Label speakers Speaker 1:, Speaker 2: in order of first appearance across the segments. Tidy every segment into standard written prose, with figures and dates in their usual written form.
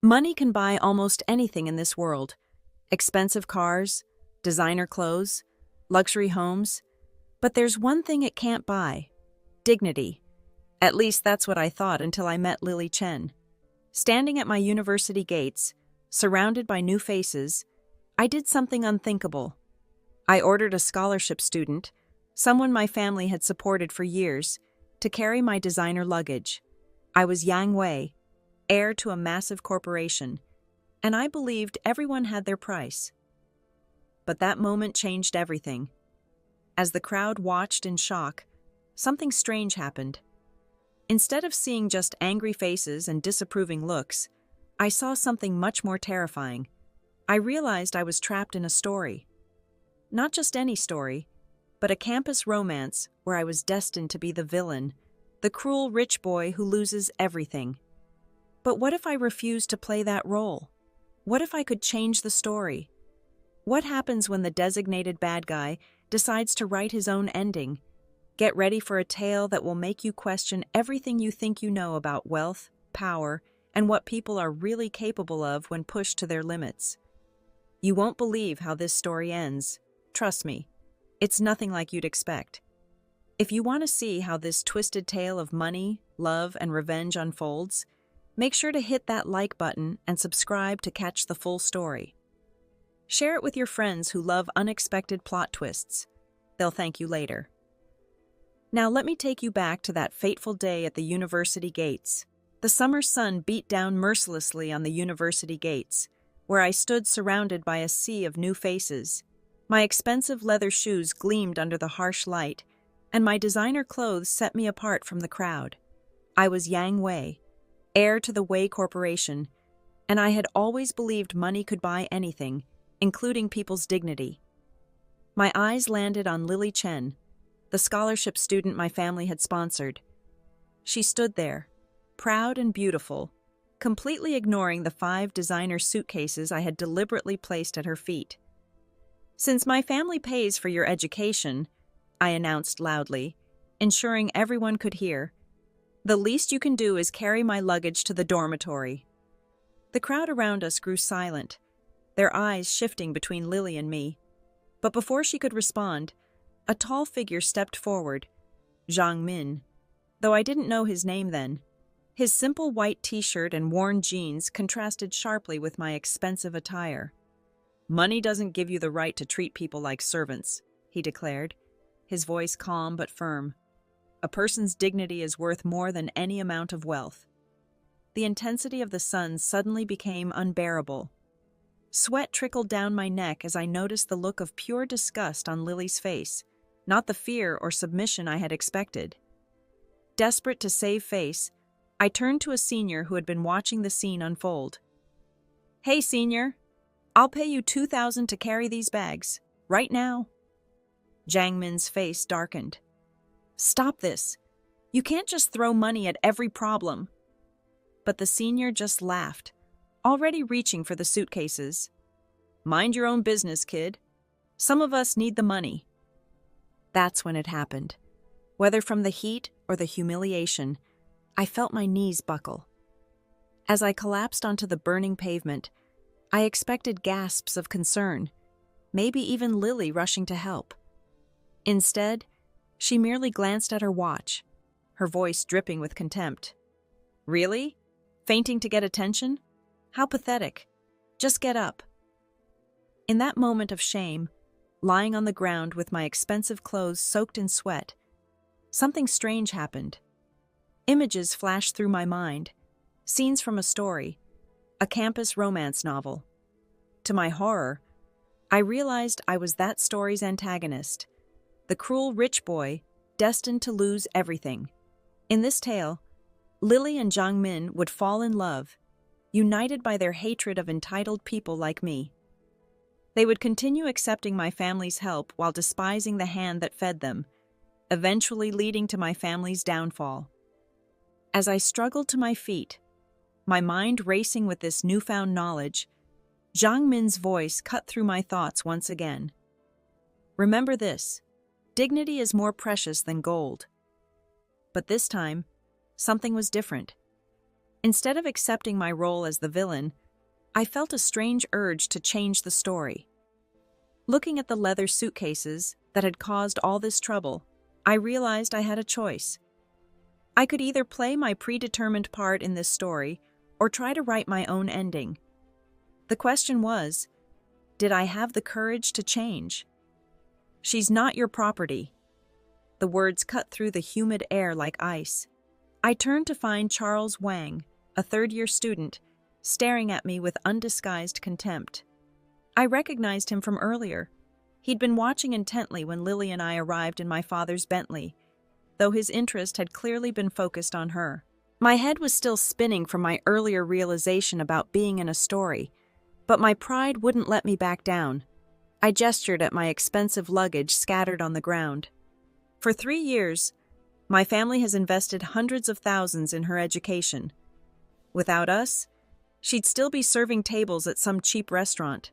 Speaker 1: Money can buy almost anything in this world: expensive cars, designer clothes, luxury homes. But there's one thing it can't buy: dignity. At least that's what I thought until I met Lily Chen. Standing at my university gates, surrounded by new faces, I did something unthinkable. I ordered a scholarship student, someone my family had supported for years, to carry my designer luggage. I was Yang Wei, heir to a massive corporation, and I believed everyone had their price. But that moment changed everything. As the crowd watched in shock, something strange happened. Instead of seeing just angry faces and disapproving looks, I saw something much more terrifying. I realized I was trapped in a story. Not just any story, but a campus romance where I was destined to be the villain, the cruel rich boy who loses everything. But what if I refused to play that role? What if I could change the story? What happens when the designated bad guy decides to write his own ending? Get ready for a tale that will make you question everything you think you know about wealth, power, and what people are really capable of when pushed to their limits. You won't believe how this story ends. Trust me, it's nothing like you'd expect. If you want to see how this twisted tale of money, love, and revenge unfolds, make sure to hit that like button and subscribe to catch the full story. Share it with your friends who love unexpected plot twists. They'll thank you later. Now let me take you back to that fateful day at the university gates. The summer sun beat down mercilessly on the university gates, where I stood surrounded by a sea of new faces. My expensive leather shoes gleamed under the harsh light, and my designer clothes set me apart from the crowd. I was Yang Wei, heir to the Wei Corporation, and I had always believed money could buy anything, including people's dignity. My eyes landed on Lily Chen, the scholarship student my family had sponsored. She stood there, proud and beautiful, completely ignoring the 5 designer suitcases I had deliberately placed at her feet. "Since my family pays for your education," I announced loudly, ensuring everyone could hear, "the least you can do is carry my luggage to the dormitory." The crowd around us grew silent, their eyes shifting between Lily and me. But before she could respond, a tall figure stepped forward, Zhang Min, though I didn't know his name then. His simple white t-shirt and worn jeans contrasted sharply with my expensive attire. "Money doesn't give you the right to treat people like servants," he declared, his voice calm but firm. "A person's dignity is worth more than any amount of wealth." The intensity of the sun suddenly became unbearable. Sweat trickled down my neck as I noticed the look of pure disgust on Lily's face, not the fear or submission I had expected. Desperate to save face, I turned to a senior who had been watching the scene unfold. "Hey, senior, I'll pay you 2,000 to carry these bags, right now." Zhang Min's face darkened. "Stop this. You can't just throw money at every problem." But the senior just laughed, already reaching for the suitcases. "Mind your own business, kid. Some of us need the money." That's when it happened. Whether from the heat or the humiliation, I felt my knees buckle. As I collapsed onto the burning pavement, I expected gasps of concern, maybe even Lily rushing to help. Instead, she merely glanced at her watch, her voice dripping with contempt. "Really? Fainting to get attention? How pathetic. Just get up." In that moment of shame, lying on the ground with my expensive clothes soaked in sweat, something strange happened. Images flashed through my mind, scenes from a story, a campus romance novel. To my horror, I realized I was that story's antagonist, the cruel rich boy destined to lose everything. In this tale, Lily and Zhang Min would fall in love, united by their hatred of entitled people like me. They would continue accepting my family's help while despising the hand that fed them, eventually leading to my family's downfall. As I struggled to my feet, my mind racing with this newfound knowledge, Zhang Min's voice cut through my thoughts once again. "Remember this: dignity is more precious than gold." But this time, something was different. Instead of accepting my role as the villain, I felt a strange urge to change the story. Looking at the leather suitcases that had caused all this trouble, I realized I had a choice. I could either play my predetermined part in this story or try to write my own ending. The question was, did I have the courage to change? "She's not your property." The words cut through the humid air like ice. I turned to find Charles Wang, a third-year student, staring at me with undisguised contempt. I recognized him from earlier. He'd been watching intently when Lily and I arrived in my father's Bentley, though his interest had clearly been focused on her. My head was still spinning from my earlier realization about being in a story, but my pride wouldn't let me back down. I gestured at my expensive luggage scattered on the ground. For 3 years, my family has invested hundreds of thousands in her education. Without us, she'd still be serving tables at some cheap restaurant.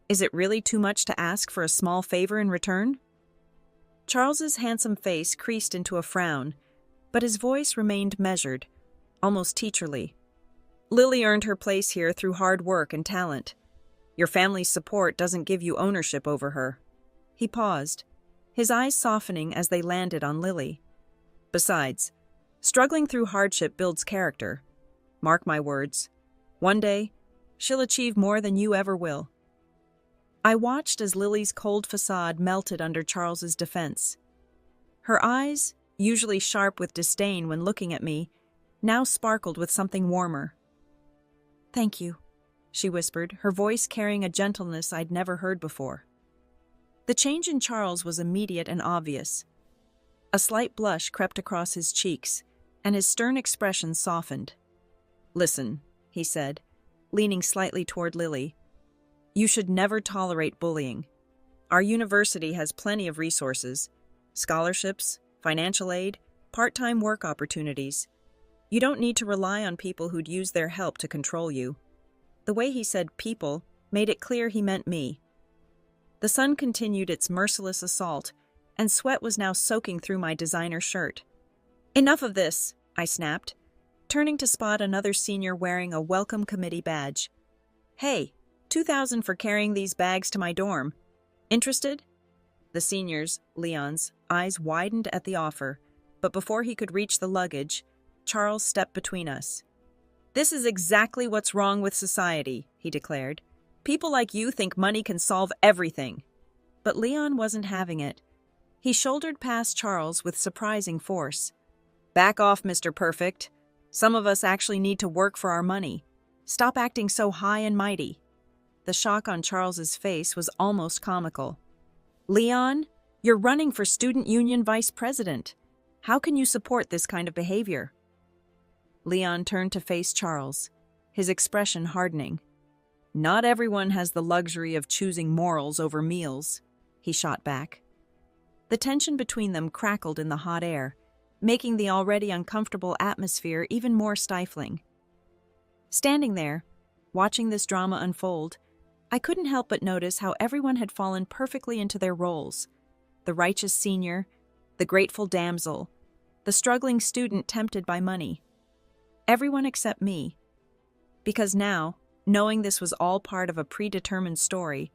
Speaker 1: Is it really too much to ask for a small favor in return? Charles's handsome face creased into a frown, but his voice remained measured, almost teacherly. "Lily earned her place here through hard work and talent. Your family's support doesn't give you ownership over her." He paused, his eyes softening as they landed on Lily. "Besides, struggling through hardship builds character. Mark my words. One day, she'll achieve more than you ever will." I watched as Lily's cold facade melted under Charles's defense. Her eyes, usually sharp with disdain when looking at me, now sparkled with something warmer. "Thank you," she whispered, her voice carrying a gentleness I'd never heard before. The change in Charles was immediate and obvious. A slight blush crept across his cheeks, and his stern expression softened. "Listen," he said, leaning slightly toward Lily. "You should never tolerate bullying. Our university has plenty of resources: scholarships, financial aid, part-time work opportunities. You don't need to rely on people who'd use their help to control you." The way he said "people" made it clear he meant me. The sun continued its merciless assault, and sweat was now soaking through my designer shirt. "Enough of this," I snapped, turning to spot another senior wearing a welcome committee badge. "Hey, 2,000 for carrying these bags to my dorm. Interested?" The senior's, Leon's, eyes widened at the offer, but before he could reach the luggage, Charles stepped between us. "This is exactly what's wrong with society," he declared. "People like you think money can solve everything." But Leon wasn't having it. He shouldered past Charles with surprising force. "Back off, Mr. Perfect. Some of us actually need to work for our money. Stop acting so high and mighty." The shock on Charles's face was almost comical. "Leon, you're running for student union vice president. How can you support this kind of behavior?" Leon turned to face Charles, his expression hardening. "Not everyone has the luxury of choosing morals over meals," he shot back. The tension between them crackled in the hot air, making the already uncomfortable atmosphere even more stifling. Standing there, watching this drama unfold, I couldn't help but notice how everyone had fallen perfectly into their roles: the righteous senior, the grateful damsel, the struggling student tempted by money. Everyone except me. Because now, knowing this was all part of a predetermined story,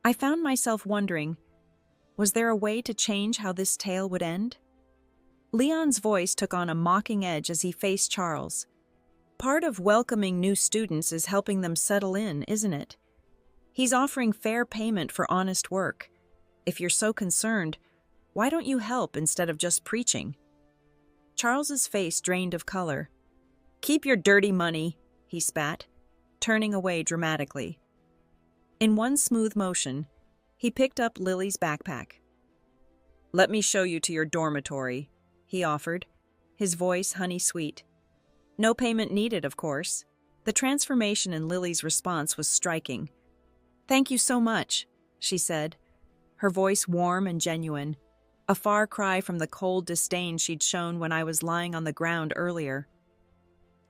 Speaker 1: I found myself wondering, was there a way to change how this tale would end? Leon's voice took on a mocking edge as he faced Charles. "Part of welcoming new students is helping them settle in, isn't it? He's offering fair payment for honest work. If you're so concerned, why don't you help instead of just preaching?" Charles's face drained of color. "Keep your dirty money," he spat, turning away dramatically. In one smooth motion, he picked up Lily's backpack. "Let me show you to your dormitory," he offered, his voice honey-sweet. No payment needed, of course. The transformation in Lily's response was striking. "Thank you so much," she said, her voice warm and genuine, a far cry from the cold disdain she'd shown when I was lying on the ground earlier.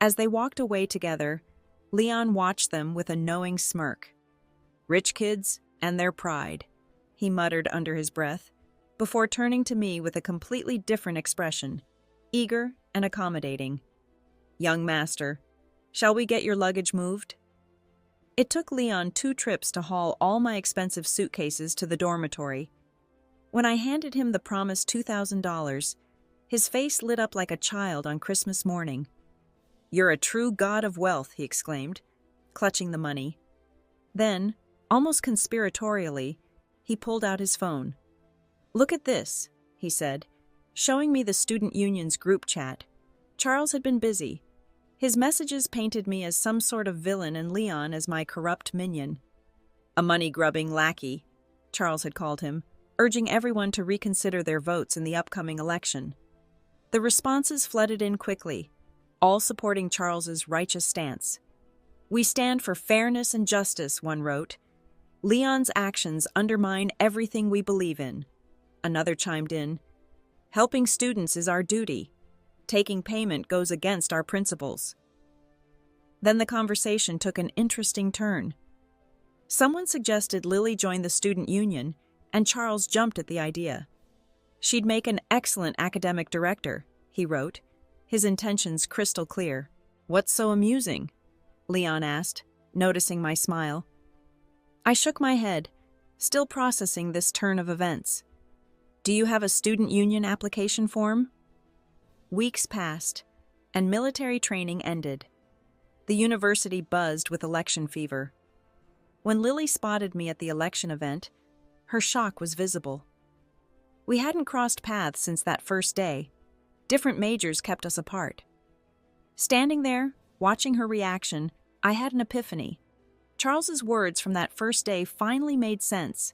Speaker 1: As they walked away together, Leon watched them with a knowing smirk. "Rich kids and their pride," he muttered under his breath, before turning to me with a completely different expression, eager and accommodating. "Young master, Shall we get your luggage moved? It took Leon 2 trips to haul all my expensive suitcases to the dormitory. When I handed him the promised $2,000, his face lit up like a child on Christmas morning. "You're a true god of wealth," he exclaimed, clutching the money. Then, almost conspiratorially, he pulled out his phone. "Look at this," he said, showing me the student union's group chat. Charles had been busy. His messages painted me as some sort of villain and Leon as my corrupt minion. A money-grubbing lackey, Charles had called him, urging everyone to reconsider their votes in the upcoming election. The responses flooded in quickly, all supporting Charles's righteous stance. "We stand for fairness and justice," one wrote. "Leon's actions undermine everything we believe in." Another chimed in, "Helping students is our duty. Taking payment goes against our principles." Then the conversation took an interesting turn. Someone suggested Lily join the student union, and Charles jumped at the idea. "She'd make an excellent academic director," he wrote, his intentions crystal clear. "What's so amusing?" Leon asked, noticing my smile. I shook my head, still processing this turn of events. "Do you have a student union application form?" Weeks passed, and military training ended. The university buzzed with election fever. When Lily spotted me at the election event, her shock was visible. We hadn't crossed paths since that first day. Different majors kept us apart. Standing there, watching her reaction, I had an epiphany. Charles's words from that first day finally made sense.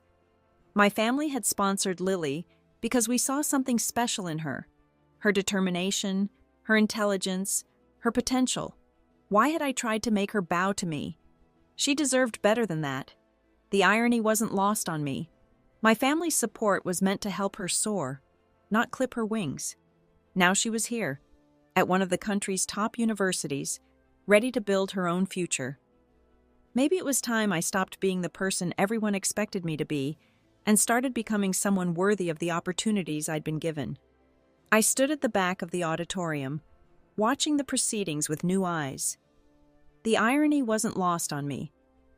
Speaker 1: My family had sponsored Lily because we saw something special in her. Her determination, her intelligence, her potential. Why had I tried to make her bow to me? She deserved better than that. The irony wasn't lost on me. My family's support was meant to help her soar, not clip her wings. Now she was here, at one of the country's top universities, ready to build her own future. Maybe it was time I stopped being the person everyone expected me to be and started becoming someone worthy of the opportunities I'd been given. I stood at the back of the auditorium, watching the proceedings with new eyes. The irony wasn't lost on me.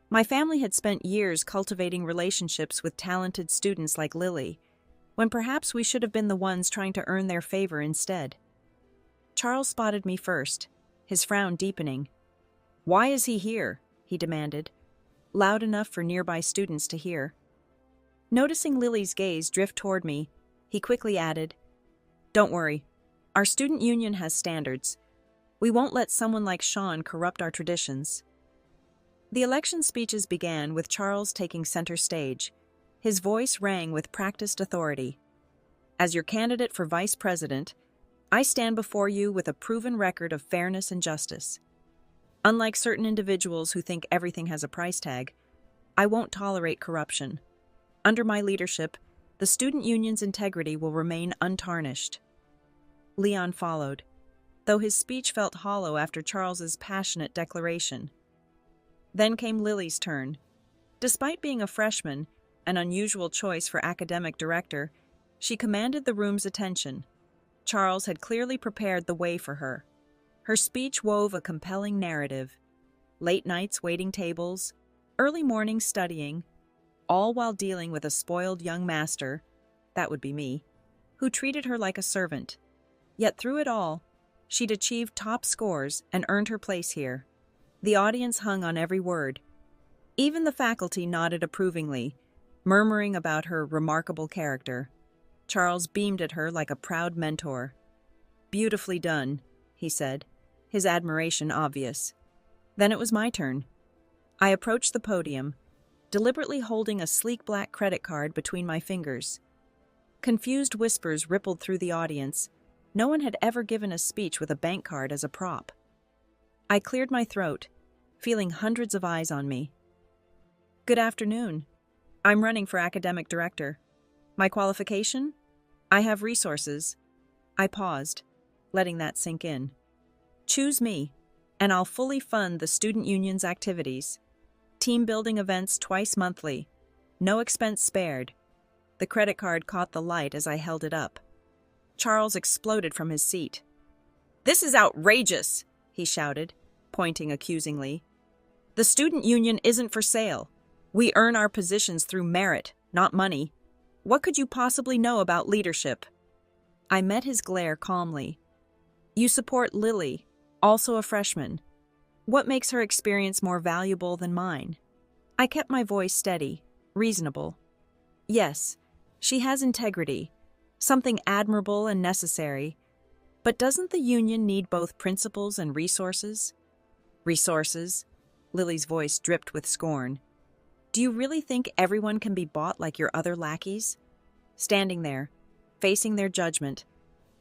Speaker 1: My family had spent years cultivating relationships with talented students like Lily, when perhaps we should have been the ones trying to earn their favor instead. Charles spotted me first, his frown deepening. "Why is he here?" he demanded, loud enough for nearby students to hear. Noticing Lily's gaze drift toward me, he quickly added, "Don't worry. Our student union has standards. We won't let someone like Sean corrupt our traditions." The election speeches began with Charles taking center stage. His voice rang with practiced authority. "As your candidate for vice president, I stand before you with a proven record of fairness and justice. Unlike certain individuals who think everything has a price tag, I won't tolerate corruption. Under my leadership, the student union's integrity will remain untarnished." Leon followed, though his speech felt hollow after Charles's passionate declaration. Then came Lily's turn. Despite being a freshman, an unusual choice for academic director, she commanded the room's attention. Charles had clearly prepared the way for her. Her speech wove a compelling narrative. Late nights waiting tables, early mornings studying, all while dealing with a spoiled young master, that would be me, who treated her like a servant. Yet through it all, she'd achieved top scores and earned her place here. The audience hung on every word. Even the faculty nodded approvingly, murmuring about her remarkable character. Charles beamed at her like a proud mentor. "Beautifully done," he said, his admiration obvious. Then it was my turn. I approached the podium, deliberately holding a sleek black credit card between my fingers. Confused whispers rippled through the audience. No one had ever given a speech with a bank card as a prop. I cleared my throat, feeling hundreds of eyes on me. "Good afternoon. I'm running for academic director. My qualification? I have resources." I paused, letting that sink in. "Choose me, and I'll fully fund the student union's activities. Team building events twice monthly. No expense spared." The credit card caught the light as I held it up. Charles exploded from his seat. "This is outrageous," he shouted, pointing accusingly. "The student union isn't for sale. We earn our positions through merit, not money. What could you possibly know about leadership?" I met his glare calmly. "You support Lily, also a freshman. What makes her experience more valuable than mine?" I kept my voice steady, reasonable. "Yes, she has integrity, something admirable and necessary. But doesn't the union need both principles and resources?" "Resources?" Lily's voice dripped with scorn. "Do you really think everyone can be bought like your other lackeys?" Standing there, facing their judgment,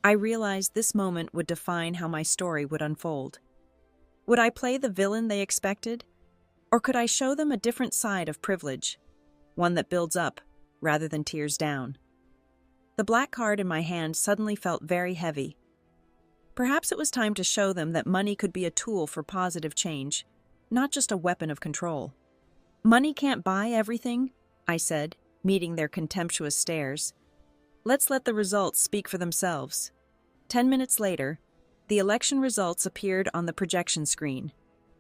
Speaker 1: I realized this moment would define how my story would unfold. Would I play the villain they expected? Or could I show them a different side of privilege, one that builds up rather than tears down? The black card in my hand suddenly felt very heavy. Perhaps it was time to show them that money could be a tool for positive change, not just a weapon of control. "Money can't buy everything," I said, meeting their contemptuous stares. "Let's let the results speak for themselves." 10 minutes later, the election results appeared on the projection screen.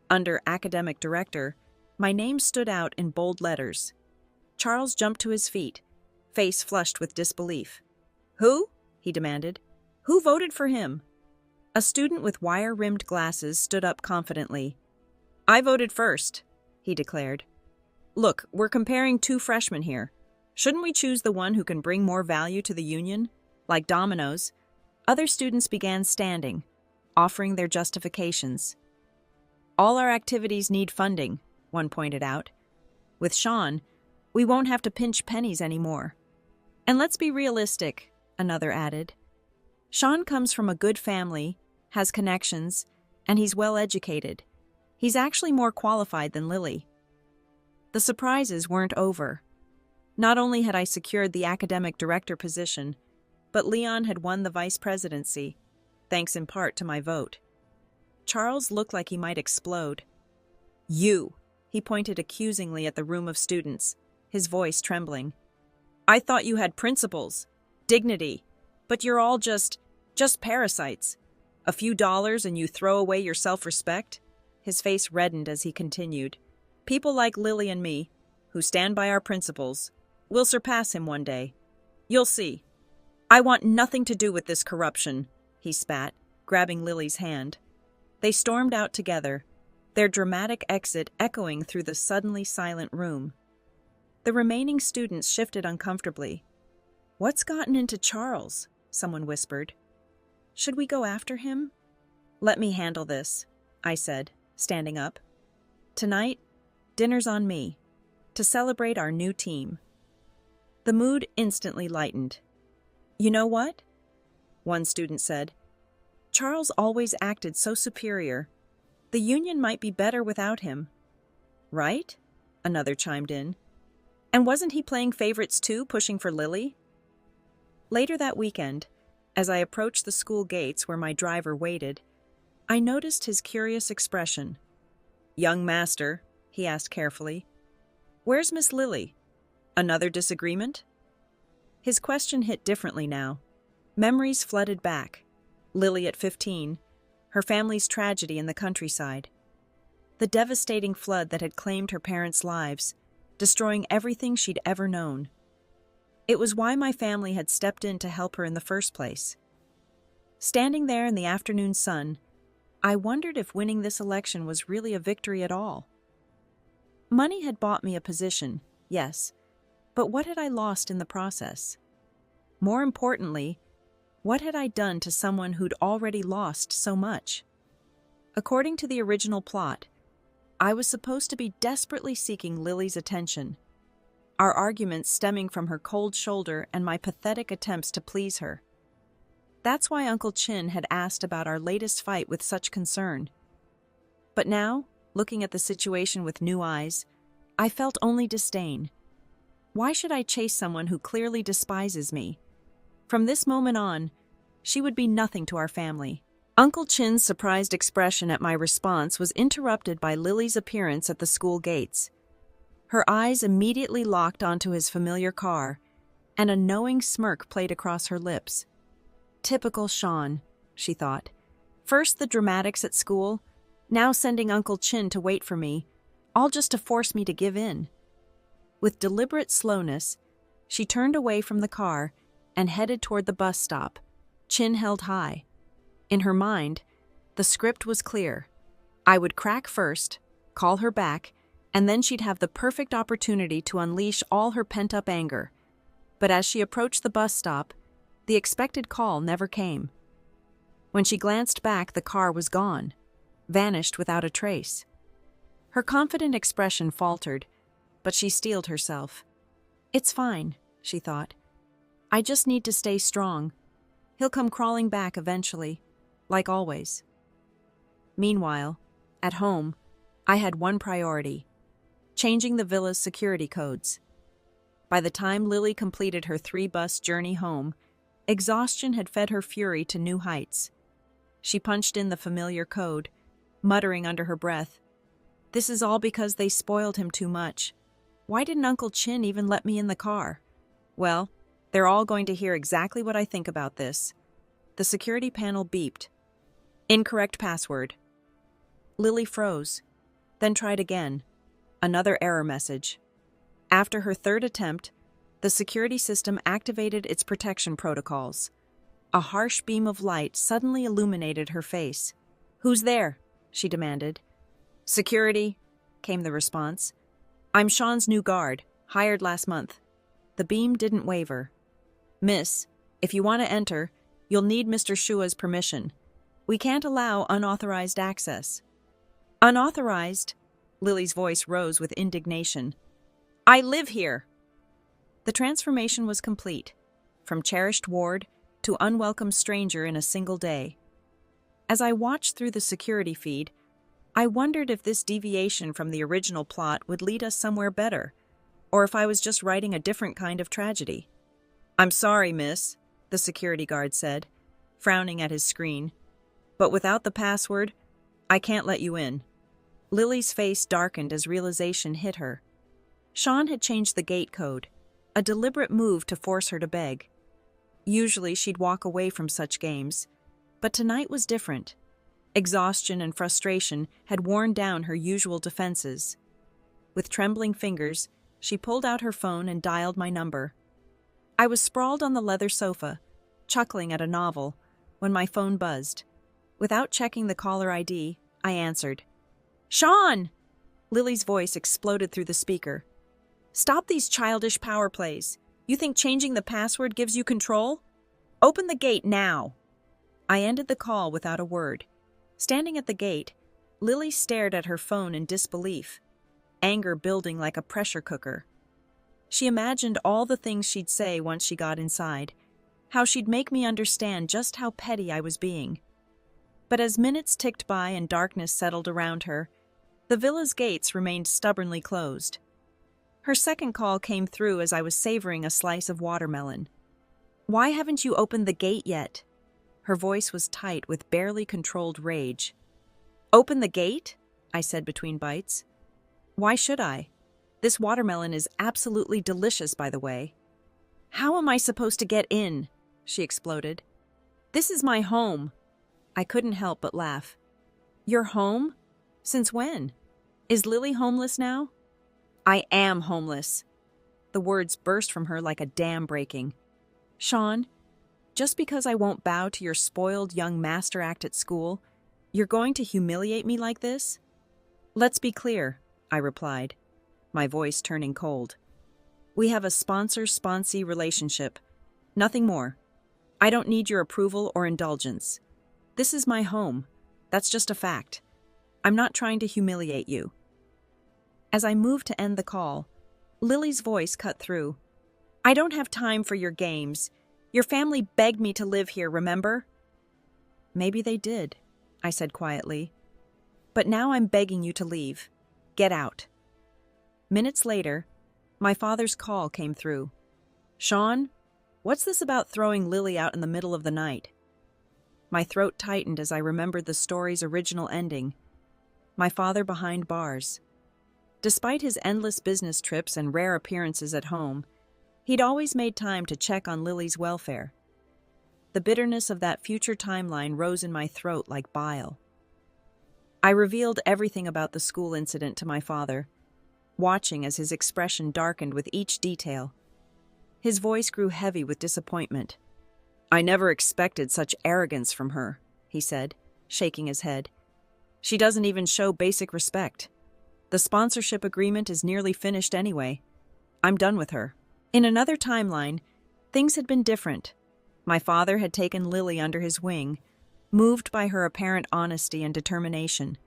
Speaker 1: Under Academic Director, my name stood out in bold letters. Charles jumped to his feet, face flushed with disbelief. "Who?" he demanded. "Who voted for him?" A student with wire-rimmed glasses stood up confidently. "I voted first," he declared. "Look, we're comparing two freshmen here. Shouldn't we choose the one who can bring more value to the union? Like dominoes." Other students began standing, offering their justifications. "All our activities need funding," one pointed out. "With Sean, we won't have to pinch pennies anymore." "And let's be realistic," another added. "Sean comes from a good family, has connections, and he's well educated. He's actually more qualified than Lily." The surprises weren't over. Not only had I secured the academic director position, but Leon had won the vice presidency, thanks in part to my vote. Charles looked like he might explode. "You," he pointed accusingly at the room of students, his voice trembling. "I thought you had principles, dignity, but you're all just parasites. A few dollars and you throw away your self-respect?" His face reddened as he continued. "People like Lily and me, who stand by our principles, will surpass him one day. You'll see." "I want nothing to do with this corruption," he spat, grabbing Lily's hand. They stormed out together, their dramatic exit echoing through the suddenly silent room. The remaining students shifted uncomfortably. "What's gotten into Charles?" someone whispered. "Should we go after him?" "Let me handle this," I said, standing up. "Tonight, dinner's on me, to celebrate our new team." The mood instantly lightened. "You know what?" one student said. "Charles always acted so superior. The union might be better without him." "Right?" another chimed in. "And wasn't he playing favorites too, pushing for Lily?" Later that weekend, as I approached the school gates where my driver waited, I noticed his curious expression. "Young master," he asked carefully, "where's Miss Lily? Another disagreement?" His question hit differently now. Memories flooded back. Lily at 15, her family's tragedy in the countryside. The devastating flood that had claimed her parents' lives, destroying everything she'd ever known. It was why my family had stepped in to help her in the first place. Standing there in the afternoon sun, I wondered if winning this election was really a victory at all. Money had bought me a position, yes, but what had I lost in the process? More importantly, what had I done to someone who'd already lost so much? According to the original plot, I was supposed to be desperately seeking Lily's attention, our arguments stemming from her cold shoulder and my pathetic attempts to please her. That's why Uncle Chin had asked about our latest fight with such concern. But now, looking at the situation with new eyes, I felt only disdain. Why should I chase someone who clearly despises me? From this moment on, she would be nothing to our family. Uncle Chin's surprised expression at my response was interrupted by Lily's appearance at the school gates. Her eyes immediately locked onto his familiar car, and a knowing smirk played across her lips. Typical Sean, she thought. First the dramatics at school, Now sending Uncle Chin to wait for me, all just to force me to give in. With deliberate slowness, she turned away from the car and headed toward the bus stop, chin held high. In her mind, the script was clear. I would crack first, call her back, and then she'd have the perfect opportunity to unleash all her pent-up anger. But as she approached the bus stop, the expected call never came. When she glanced back, the car was gone, vanished without a trace. Her confident expression faltered, but she steeled herself. It's fine, she thought. I just need to stay strong. He'll come crawling back eventually, like always. Meanwhile, at home, I had one priority: changing the villa's security codes. By the time Lily completed her 3-bus journey home, exhaustion had fed her fury to new heights. She punched in the familiar code, muttering under her breath, "This is all because they spoiled him too much. Why didn't Uncle Chin even let me in the car? Well, they're all going to hear exactly what I think about this." The security panel beeped. Incorrect password. Lily froze, then tried again. Another error message. After her 3rd attempt, the security system activated its protection protocols. A harsh beam of light suddenly illuminated her face. "Who's there?" she demanded. "Security," came the response. "I'm Sean's new guard, hired last month." The beam didn't waver. "Miss, if you want to enter, you'll need Mr. Shua's permission. We can't allow unauthorized access." "Unauthorized?" Lily's voice rose with indignation. "I live here!" The transformation was complete, from cherished ward to unwelcome stranger in a single day. As I watched through the security feed, I wondered if this deviation from the original plot would lead us somewhere better, or if I was just writing a different kind of tragedy. "I'm sorry, miss," the security guard said, frowning at his screen. "But without the password, I can't let you in." Lily's face darkened as realization hit her. Sean had changed the gate code, a deliberate move to force her to beg. Usually she'd walk away from such games, but tonight was different. Exhaustion and frustration had worn down her usual defenses. With trembling fingers, she pulled out her phone and dialed my number. I was sprawled on the leather sofa, chuckling at a novel, when my phone buzzed. Without checking the caller ID, I answered. "Sean!" Lily's voice exploded through the speaker. "Stop these childish power plays. You think changing the password gives you control? Open the gate now!" I ended the call without a word. Standing at the gate, Lily stared at her phone in disbelief, anger building like a pressure cooker. She imagined all the things she'd say once she got inside, how she'd make me understand just how petty I was being. But as minutes ticked by and darkness settled around her, the villa's gates remained stubbornly closed. Her second call came through as I was savoring a slice of watermelon. "Why haven't you opened the gate yet?" Her voice was tight with barely controlled rage. "Open the gate?" I said between bites. "Why should I? This watermelon is absolutely delicious, by the way." "How am I supposed to get in?" she exploded. "This is my home." I couldn't help but laugh. "Your home? Since when? Is Lily homeless now?" "I am homeless." The words burst from her like a dam breaking. "Sean, just because I won't bow to your spoiled young master act at school, you're going to humiliate me like this?" "Let's be clear," I replied, my voice turning cold. "We have a sponsor-sponsee relationship. Nothing more. I don't need your approval or indulgence. This is my home. That's just a fact. I'm not trying to humiliate you." As I moved to end the call, Lily's voice cut through. "I don't have time for your games. Your family begged me to live here, remember?" "Maybe they did," I said quietly. "But now I'm begging you to leave. Get out." Minutes later, my father's call came through. "Sean, what's this about throwing Lily out in the middle of the night?" My throat tightened as I remembered the story's original ending. My father behind bars. Despite his endless business trips and rare appearances at home, he'd always made time to check on Lily's welfare. The bitterness of that future timeline rose in my throat like bile. I revealed everything about the school incident to my father, watching as his expression darkened with each detail. His voice grew heavy with disappointment. "I never expected such arrogance from her," he said, shaking his head. "She doesn't even show basic respect. The sponsorship agreement is nearly finished anyway. I'm done with her." In another timeline, things had been different. My father had taken Lily under his wing, moved by her apparent honesty and determination.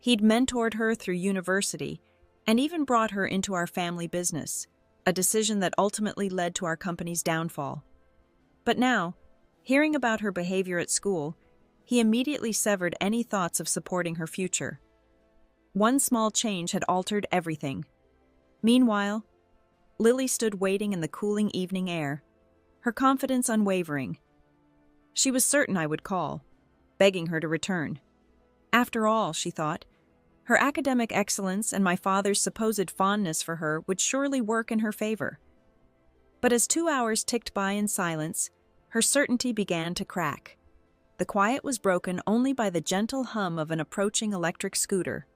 Speaker 1: He'd mentored her through university and even brought her into our family business, a decision that ultimately led to our company's downfall. But now, hearing about her behavior at school, he immediately severed any thoughts of supporting her future. One small change had altered everything. Meanwhile, Lily stood waiting in the cooling evening air, her confidence unwavering. She was certain I would call, begging her to return. After all, she thought, her academic excellence and my father's supposed fondness for her would surely work in her favor. But as 2 hours ticked by in silence, her certainty began to crack. The quiet was broken only by the gentle hum of an approaching electric scooter.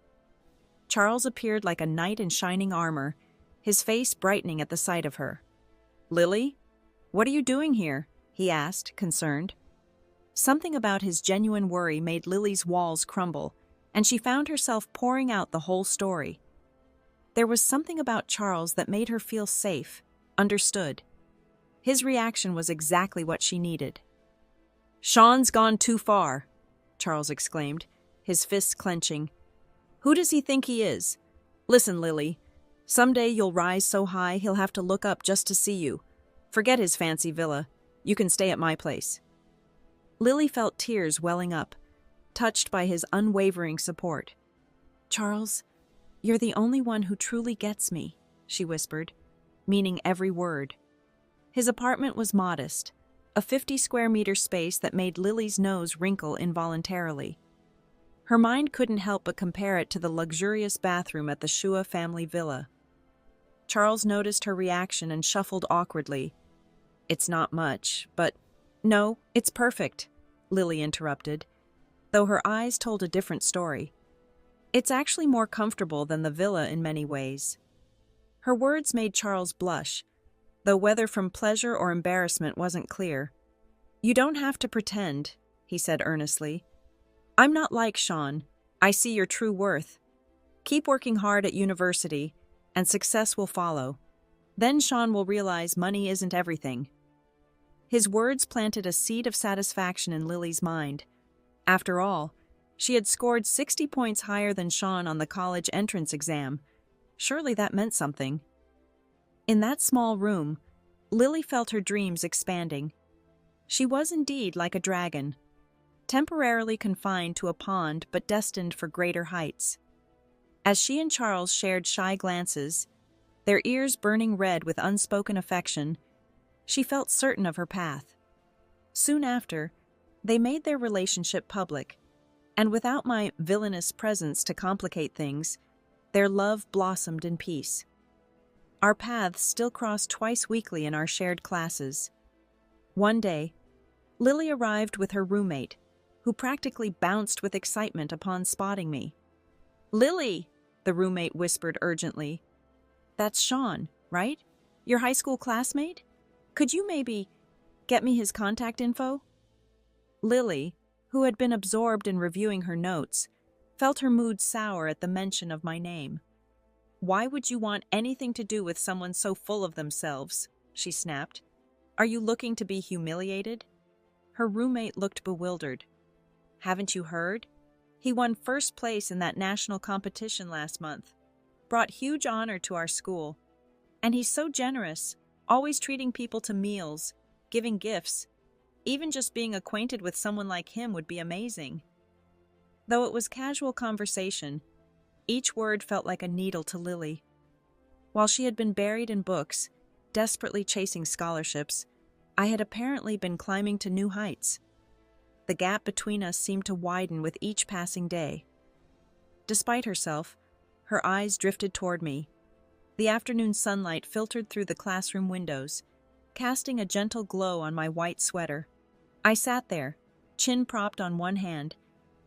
Speaker 1: Charles appeared like a knight in shining armor, his face brightening at the sight of her. "Lily, what are you doing here?" he asked, concerned. Something about his genuine worry made Lily's walls crumble, and she found herself pouring out the whole story. There was something about Charles that made her feel safe, understood. His reaction was exactly what she needed. "Sean's gone too far," Charles exclaimed, his fists clenching. "Who does he think he is? Listen, Lily, someday you'll rise so high he'll have to look up just to see you. Forget his fancy villa. You can stay at my place." Lily felt tears welling up, touched by his unwavering support. "Charles, you're the only one who truly gets me," she whispered, meaning every word. His apartment was modest, a 50-square-meter space that made Lily's nose wrinkle involuntarily. Her mind couldn't help but compare it to the luxurious bathroom at the Shua family villa. Charles noticed her reaction and shuffled awkwardly. "It's not much, but—" "No, it's perfect," Lily interrupted, though her eyes told a different story. "It's actually more comfortable than the villa in many ways." Her words made Charles blush, though whether from pleasure or embarrassment wasn't clear. "You don't have to pretend," he said earnestly. "I'm not like Sean. I see your true worth. Keep working hard at university, and success will follow. Then Sean will realize money isn't everything." His words planted a seed of satisfaction in Lily's mind. After all, she had scored 60 points higher than Sean on the college entrance exam. Surely that meant something. In that small room, Lily felt her dreams expanding. She was indeed like a dragon, temporarily confined to a pond but destined for greater heights. As she and Charles shared shy glances, their ears burning red with unspoken affection, she felt certain of her path. Soon after, they made their relationship public, and without my villainous presence to complicate things, their love blossomed in peace. Our paths still crossed twice weekly in our shared classes. One day, Lily arrived with her roommate, who practically bounced with excitement upon spotting me. "Lily," the roommate whispered urgently. "That's Sean, right? Your high school classmate? Could you maybe get me his contact info?" Lily, who had been absorbed in reviewing her notes, felt her mood sour at the mention of my name. "Why would you want anything to do with someone so full of themselves?" she snapped. "Are you looking to be humiliated?" Her roommate looked bewildered. "Haven't you heard? He won first place in that national competition last month. Brought huge honor to our school. And he's so generous, always treating people to meals, giving gifts. Even just being acquainted with someone like him would be amazing." Though it was casual conversation, each word felt like a needle to Lily. While she had been buried in books, desperately chasing scholarships, I had apparently been climbing to new heights. The gap between us seemed to widen with each passing day. Despite herself, her eyes drifted toward me. The afternoon sunlight filtered through the classroom windows, casting a gentle glow on my white sweater. I sat there, chin propped on one hand,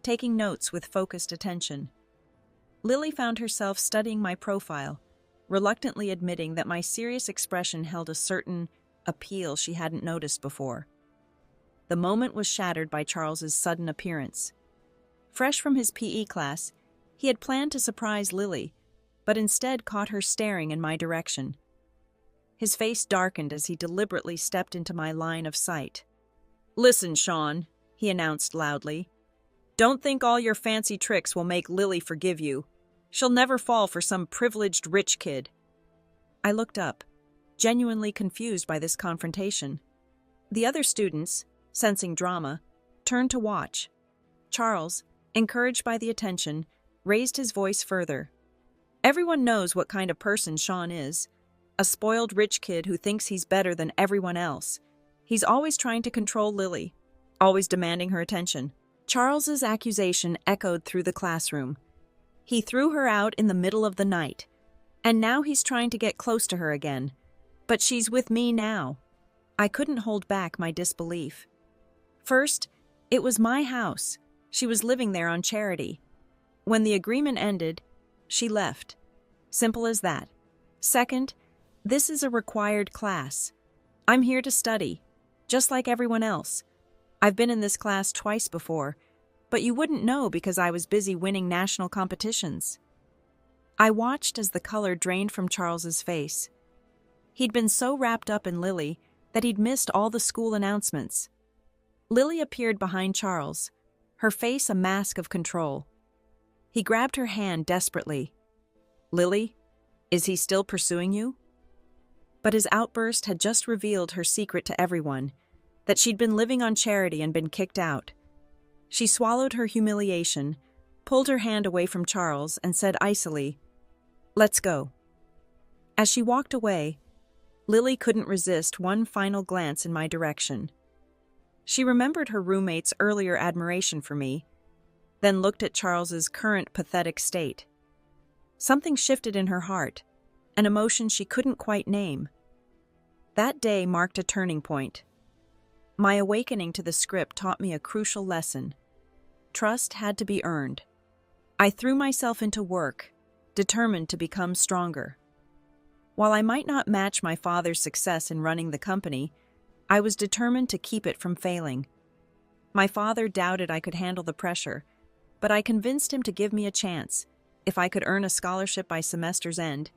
Speaker 1: taking notes with focused attention. Lily found herself studying my profile, reluctantly admitting that my serious expression held a certain appeal she hadn't noticed before. The moment was shattered by Charles's sudden appearance. Fresh from his PE class, he had planned to surprise Lily, but instead caught her staring in my direction. His face darkened as he deliberately stepped into my line of sight. "Listen, Sean," he announced loudly. "Don't think all your fancy tricks will make Lily forgive you. She'll never fall for some privileged rich kid." I looked up, genuinely confused by this confrontation. The other students, sensing drama, turned to watch. Charles, encouraged by the attention, raised his voice further. "Everyone knows what kind of person Sean is. A spoiled rich kid who thinks he's better than everyone else. He's always trying to control Lily, always demanding her attention." Charles's accusation echoed through the classroom. He threw her out in the middle of the night, and now he's trying to get close to her again. But she's with me now. I couldn't hold back my disbelief. First, it was my house. She was living there on charity. When the agreement ended, she left. Simple as that. Second, this is a required class. I'm here to study, just like everyone else. I've been in this class twice before, but you wouldn't know because I was busy winning national competitions. I watched as the color drained from Charles's face. He'd been so wrapped up in Lily that he'd missed all the school announcements. Lily appeared behind Charles, her face a mask of control. He grabbed her hand desperately. "Lily, is he still pursuing you?" But his outburst had just revealed her secret to everyone, that she'd been living on charity and been kicked out. She swallowed her humiliation, pulled her hand away from Charles, and said icily, "Let's go." As she walked away, Lily couldn't resist one final glance in my direction. She remembered her roommate's earlier admiration for me, then looked at Charles's current pathetic state. Something shifted in her heart, an emotion she couldn't quite name. That day marked a turning point. My awakening to the script taught me a crucial lesson. Trust had to be earned. I threw myself into work, determined to become stronger. While I might not match my father's success in running the company, I was determined to keep it from failing. My father doubted I could handle the pressure, but I convinced him to give me a chance. If I could earn a scholarship by semester's end,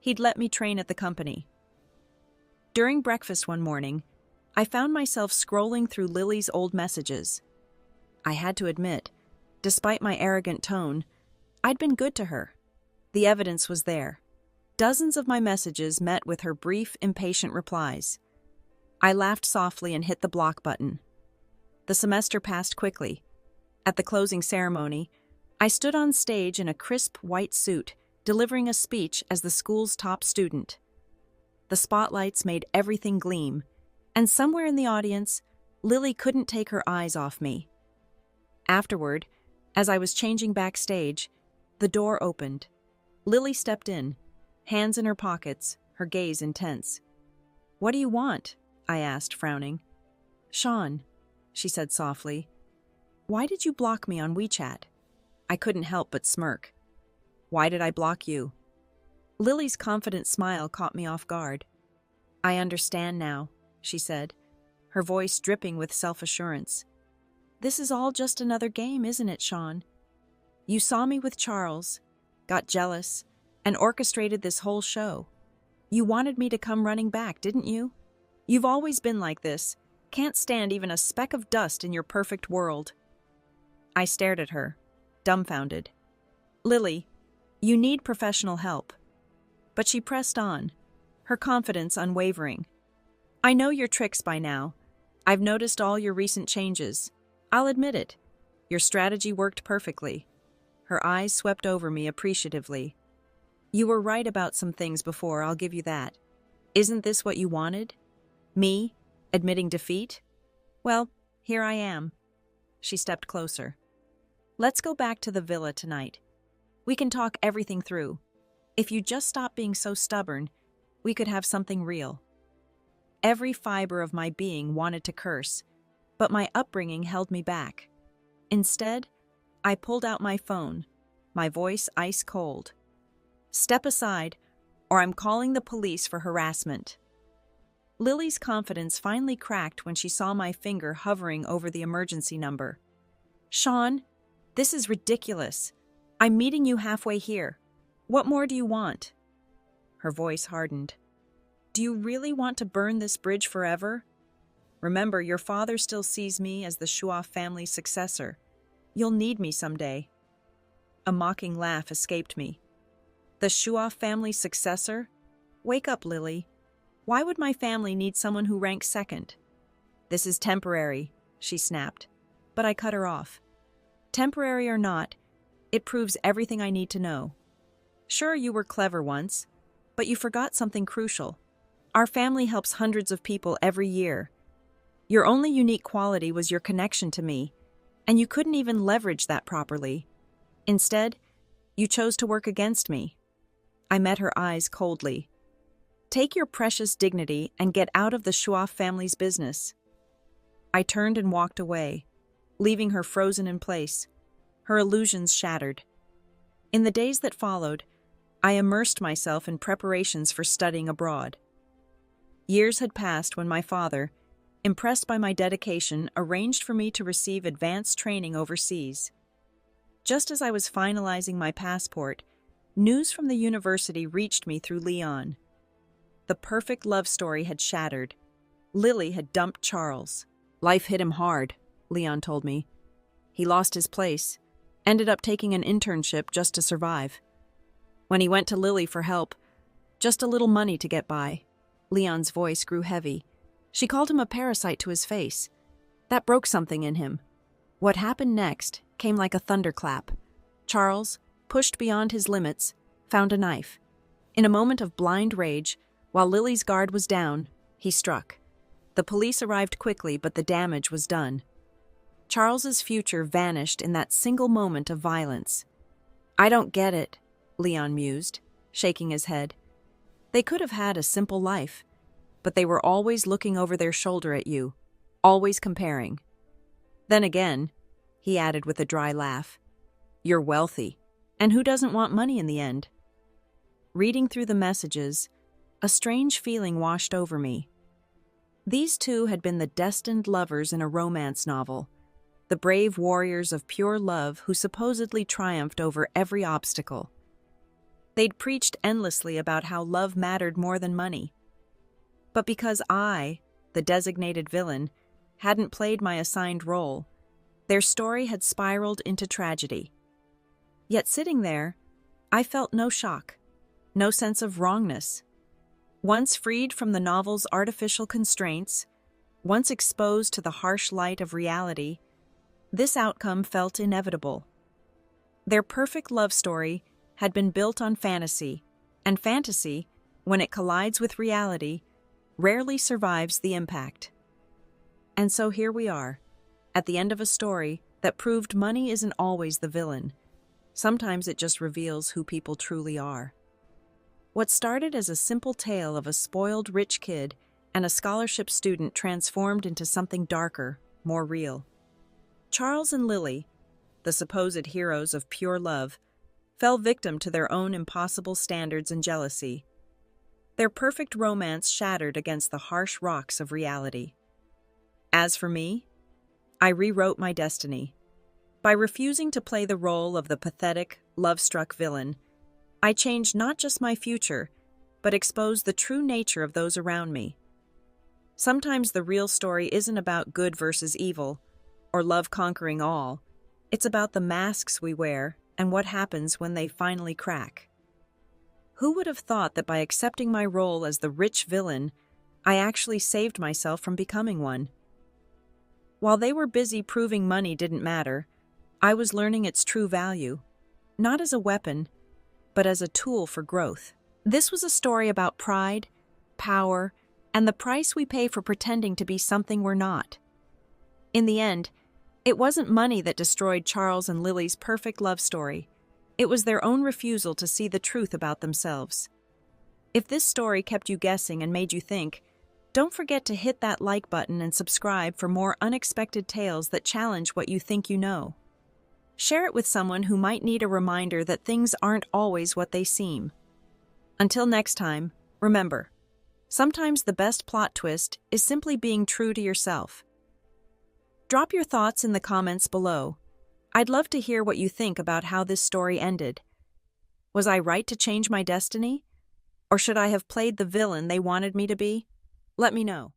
Speaker 1: he'd let me train at the company. During breakfast one morning, I found myself scrolling through Lily's old messages. I had to admit, despite my arrogant tone, I'd been good to her. The evidence was there. Dozens of my messages met with her brief, impatient replies. I laughed softly and hit the block button. The semester passed quickly. At the closing ceremony, I stood on stage in a crisp white suit, delivering a speech as the school's top student. The spotlights made everything gleam, and somewhere in the audience, Lily couldn't take her eyes off me. Afterward, as I was changing backstage, the door opened. Lily stepped in, hands in her pockets, her gaze intense. "What do you want?" I asked, frowning. "Sean," she said softly, "why did you block me on WeChat?" I couldn't help but smirk. "Why did I block you?" Lily's confident smile caught me off guard. "I understand now," she said, her voice dripping with self-assurance. "This is all just another game, isn't it, Sean? You saw me with Charles, got jealous, and orchestrated this whole show. You wanted me to come running back, didn't you? You've always been like this. Can't stand even a speck of dust in your perfect world." I stared at her, dumbfounded. "Lily, you need professional help." But she pressed on, her confidence unwavering. "I know your tricks by now. I've noticed all your recent changes. I'll admit it. Your strategy worked perfectly." Her eyes swept over me appreciatively. "You were right about some things before, I'll give you that. Isn't this what you wanted? Me, admitting defeat? Well, here I am." She stepped closer. "Let's go back to the villa tonight. We can talk everything through. If you just stop being so stubborn, we could have something real." Every fiber of my being wanted to curse, but my upbringing held me back. Instead, I pulled out my phone, my voice ice cold. Step aside, or I'm calling the police for harassment. Lily's confidence finally cracked when she saw my finger hovering over the emergency number. Sean, this is ridiculous. I'm meeting you halfway here. What more do you want? Her voice hardened. Do you really want to burn this bridge forever? Remember, your father still sees me as the Shuoff family's successor. You'll need me someday. A mocking laugh escaped me. The Shuoff family's successor? Wake up, Lily. Why would my family need someone who ranks second? This is temporary, she snapped, but I cut her off. Temporary or not, it proves everything I need to know. Sure, you were clever once, but you forgot something crucial. Our family helps hundreds of people every year. Your only unique quality was your connection to me, and you couldn't even leverage that properly. Instead, you chose to work against me. I met her eyes coldly. Take your precious dignity and get out of the Shuoff family's business. I turned and walked away, leaving her frozen in place, her illusions shattered. In the days that followed, I immersed myself in preparations for studying abroad. Years had passed when my father, impressed by my dedication, arranged for me to receive advanced training overseas. Just as I was finalizing my passport, news from the university reached me through Leon. The perfect love story had shattered. Lily had dumped Charles. Life hit him hard, Leon told me. He lost his place, ended up taking an internship just to survive. When he went to Lily for help, just a little money to get by. Leon's voice grew heavy. She called him a parasite to his face. That broke something in him. What happened next came like a thunderclap. Charles, pushed beyond his limits, found a knife. In a moment of blind rage, while Lily's guard was down, he struck. The police arrived quickly, but the damage was done. Charles's future vanished in that single moment of violence. I don't get it, Leon mused, shaking his head. They could have had a simple life, but they were always looking over their shoulder at you, always comparing. Then again, he added with a dry laugh, you're wealthy, and who doesn't want money in the end? Reading through the messages, a strange feeling washed over me. These two had been the destined lovers in a romance novel, the brave warriors of pure love who supposedly triumphed over every obstacle. They'd preached endlessly about how love mattered more than money. But because I, the designated villain, hadn't played my assigned role, their story had spiraled into tragedy. Yet sitting there, I felt no shock, no sense of wrongness. Once freed from the novel's artificial constraints, once exposed to the harsh light of reality, this outcome felt inevitable. Their perfect love story had been built on fantasy, and fantasy, when it collides with reality, rarely survives the impact. And so here we are, at the end of a story that proved money isn't always the villain. Sometimes it just reveals who people truly are. What started as a simple tale of a spoiled rich kid and a scholarship student transformed into something darker, more real. Charles and Lily, the supposed heroes of pure love, fell victim to their own impossible standards and jealousy. Their perfect romance shattered against the harsh rocks of reality. As for me, I rewrote my destiny. By refusing to play the role of the pathetic, love-struck villain, I changed not just my future, but exposed the true nature of those around me. Sometimes the real story isn't about good versus evil, or love conquering all. It's about the masks we wear and what happens when they finally crack. Who would have thought that by accepting my role as the rich villain, I actually saved myself from becoming one? While they were busy proving money didn't matter, I was learning its true value, not as a weapon, but as a tool for growth. This was a story about pride, power, and the price we pay for pretending to be something we're not. In the end, it wasn't money that destroyed Charles and Lily's perfect love story. It was their own refusal to see the truth about themselves. If this story kept you guessing and made you think, don't forget to hit that like button and subscribe for more unexpected tales that challenge what you think you know. Share it with someone who might need a reminder that things aren't always what they seem. Until next time, remember, sometimes the best plot twist is simply being true to yourself. Drop your thoughts in the comments below. I'd love to hear what you think about how this story ended. Was I right to change my destiny? Or should I have played the villain they wanted me to be? Let me know.